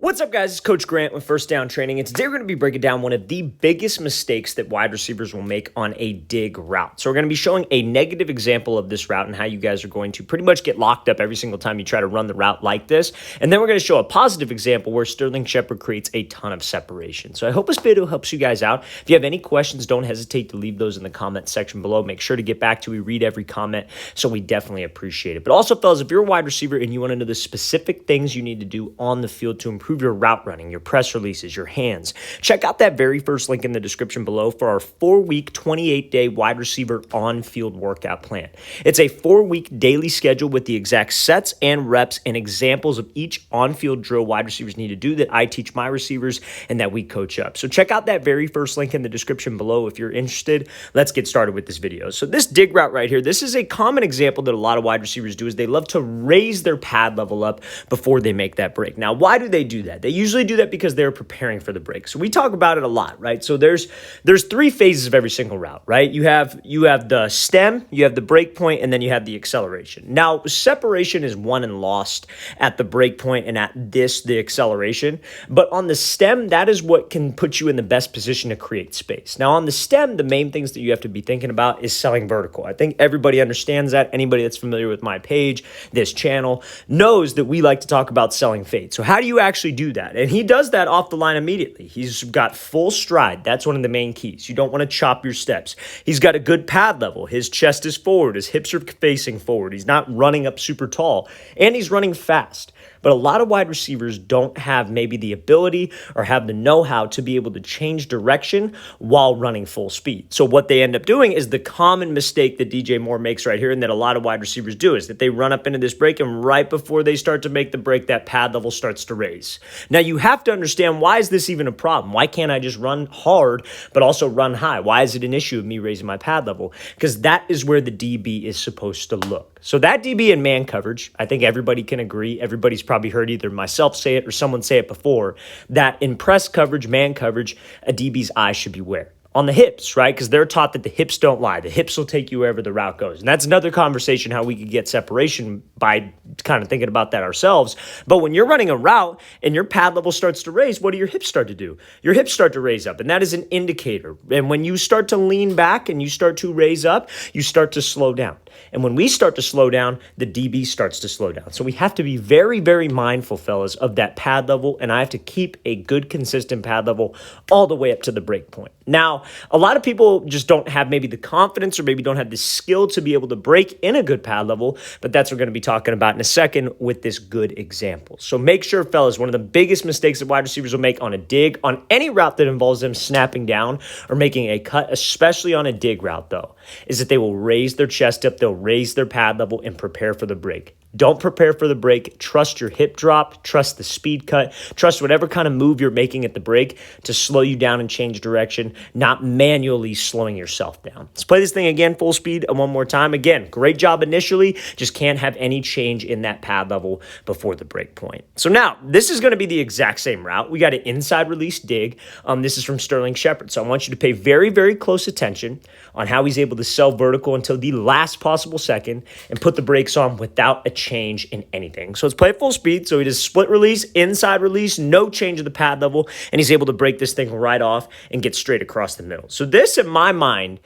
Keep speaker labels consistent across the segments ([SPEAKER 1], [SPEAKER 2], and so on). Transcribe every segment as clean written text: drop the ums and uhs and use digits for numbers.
[SPEAKER 1] What's up, guys? It's Coach Grant with First Down Training, and today we're going to be breaking down one of the biggest mistakes that wide receivers will make on a dig route. So we're going to be showing a negative example of this route and how you guys are going to pretty much get locked up every single time you try to run the route like this. And then we're going to show a positive example where Sterling Shepard creates a ton of separation. So I hope this video helps you guys out. If you have any questions, don't hesitate to leave those in the comment section below. Make sure to get back to we read every comment, so we definitely appreciate it. But also, fellas, if you're a wide receiver and you want to know the specific things you need to do on the field to improve your route running, your press releases, your hands, check out that very first link in the description below for our 4-week, 28-day wide receiver on-field workout plan. It's a 4-week daily schedule with the exact sets and reps and examples of each on-field drill wide receivers need to do that I teach my receivers and that we coach up. So check out that very first link in the description below if you're interested. Let's get started with this video. So this dig route right here, this is a common example that a lot of wide receivers do, is they love to raise their pad level up before they make that break. Now, why do they do that? They usually do that because they're preparing for the break. So we talk about it a lot, right? So there's 3 phases of every single route, right? You have the stem, you have the break point, and then you have the acceleration. Now, separation is won and lost at the break point and at the acceleration. But on the stem, that is what can put you in the best position to create space. Now, on the stem, the main things that you have to be thinking about is selling vertical. I think everybody understands that. Anybody that's familiar with my page, this channel, knows that we like to talk about selling fade. So how do you actually do that? And he does that off the line immediately. He's got full stride. That's one of the main keys. You don't want to chop your steps. He's got a good pad level. His chest is forward. His hips are facing forward. He's not running up super tall, and he's running fast. But a lot of wide receivers don't have maybe the ability or have the know-how to be able to change direction while running full speed. So what they end up doing is the common mistake that DJ Moore makes right here, and that a lot of wide receivers do, is that they run up into this break, and right before they start to make the break, that pad level starts to raise. Now, you have to understand, why is this even a problem? Why can't I just run hard but also run high? Why is it an issue of me raising my pad level? Because that is where the DB is supposed to look. So that DB in man coverage, I think everybody can agree. Everybody's probably heard either myself say it or someone say it before, that in press coverage, man coverage, a DB's eye should be where? On the hips, right? Because they're taught that the hips don't lie. The hips will take you wherever the route goes. And that's another conversation, how we could get separation by kind of thinking about that ourselves. But when you're running a route and your pad level starts to raise, what do your hips start to do? Your hips start to raise up, and that is an indicator. And when you start to lean back and you start to raise up, you start to slow down. And when we start to slow down, the DB starts to slow down. So we have to be very, very mindful, fellas, of that pad level. And I have to keep a good, consistent pad level all the way up to the break point. Now, a lot of people just don't have maybe the confidence or maybe don't have the skill to be able to break in a good pad level, but that's what we're going to be talking about in a second with this good example. So make sure, fellas, one of the biggest mistakes that wide receivers will make on a dig, on any route that involves them snapping down or making a cut, especially on a dig route though, is that they will raise their chest up, they'll raise their pad level and prepare for the break. Don't prepare for the break. Trust your hip drop. Trust the speed cut. Trust whatever kind of move you're making at the break to slow you down and change direction, not manually slowing yourself down. Let's play this thing again, full speed, and one more time. Again, great job initially. Just can't have any change in that pad level before the break point. So now, this is going to be the exact same route. We got an inside release dig. This is from Sterling Shepard. So I want you to pay very, very close attention on how he's able to sell vertical until the last possible second and put the brakes on without a change in anything. So let's play at full speed. So he does split release, inside release, no change of the pad level, and he's able to break this thing right off and get straight across the middle. So this, in my mind,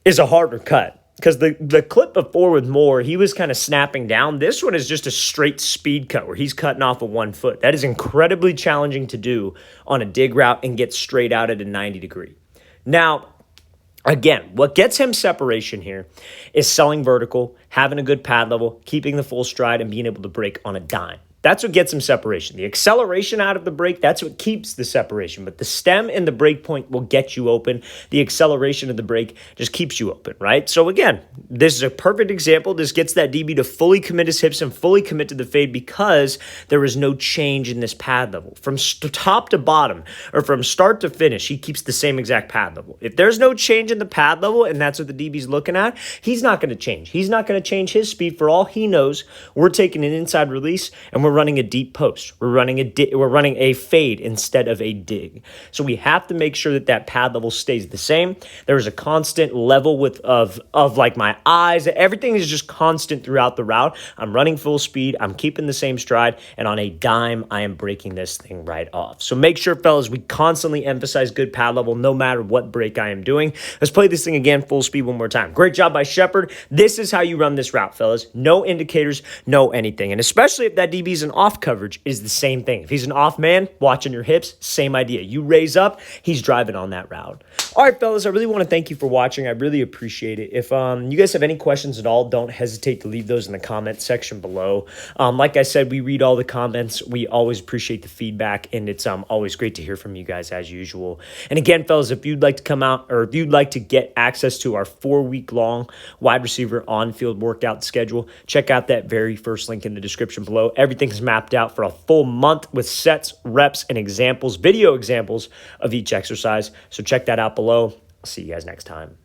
[SPEAKER 1] is a harder cut. Because the clip before with Moore, he was kind of snapping down. This one is just a straight speed cut where he's cutting off of 1 foot. That is incredibly challenging to do on a dig route and get straight out at a 90 degree. Now, again, what gets him separation here is selling vertical, having a good pad level, keeping the full stride, and being able to break on a dime. That's what gets him separation. The acceleration out of the break, that's what keeps the separation. But the stem and the break point will get you open. The acceleration of the break just keeps you open, right? So again, this is a perfect example. This gets that DB to fully commit his hips and fully commit to the fade because there is no change in this pad level. From top to bottom, or from start to finish, he keeps the same exact pad level. If there's no change in the pad level, and that's what the DB's looking at, he's not going to change. He's not going to change his speed. For all he knows, we're taking an inside release and we're running a deep post. We're running a fade instead of a dig. So we have to make sure that that pad level stays the same. There's a constant level of like my eyes. Everything is just constant throughout the route. I'm running full speed. I'm keeping the same stride. And on a dime, I am breaking this thing right off. So make sure, fellas, we constantly emphasize good pad level no matter what break I am doing. Let's play this thing again, full speed one more time. Great job by Shepard. This is how you run this route, fellas. No indicators, no anything. And especially if that DB is an off coverage, it is the same thing. If he's an off man, watching your hips, same idea. You raise up, he's driving on that route. All right, fellas, I really want to thank you for watching. I really appreciate it. If you guys have any questions at all, don't hesitate to leave those in the comment section below. Like I said, we read all the comments. We always appreciate the feedback, and it's always great to hear from you guys as usual. And again, fellas, if you'd like to come out or if you'd like to get access to our 4-week-long wide receiver on-field workout schedule, check out that very first link in the description below. Everything's mapped out for a full month with sets, reps, and examples, video examples of each exercise. So check that out below. I'll see you guys next time.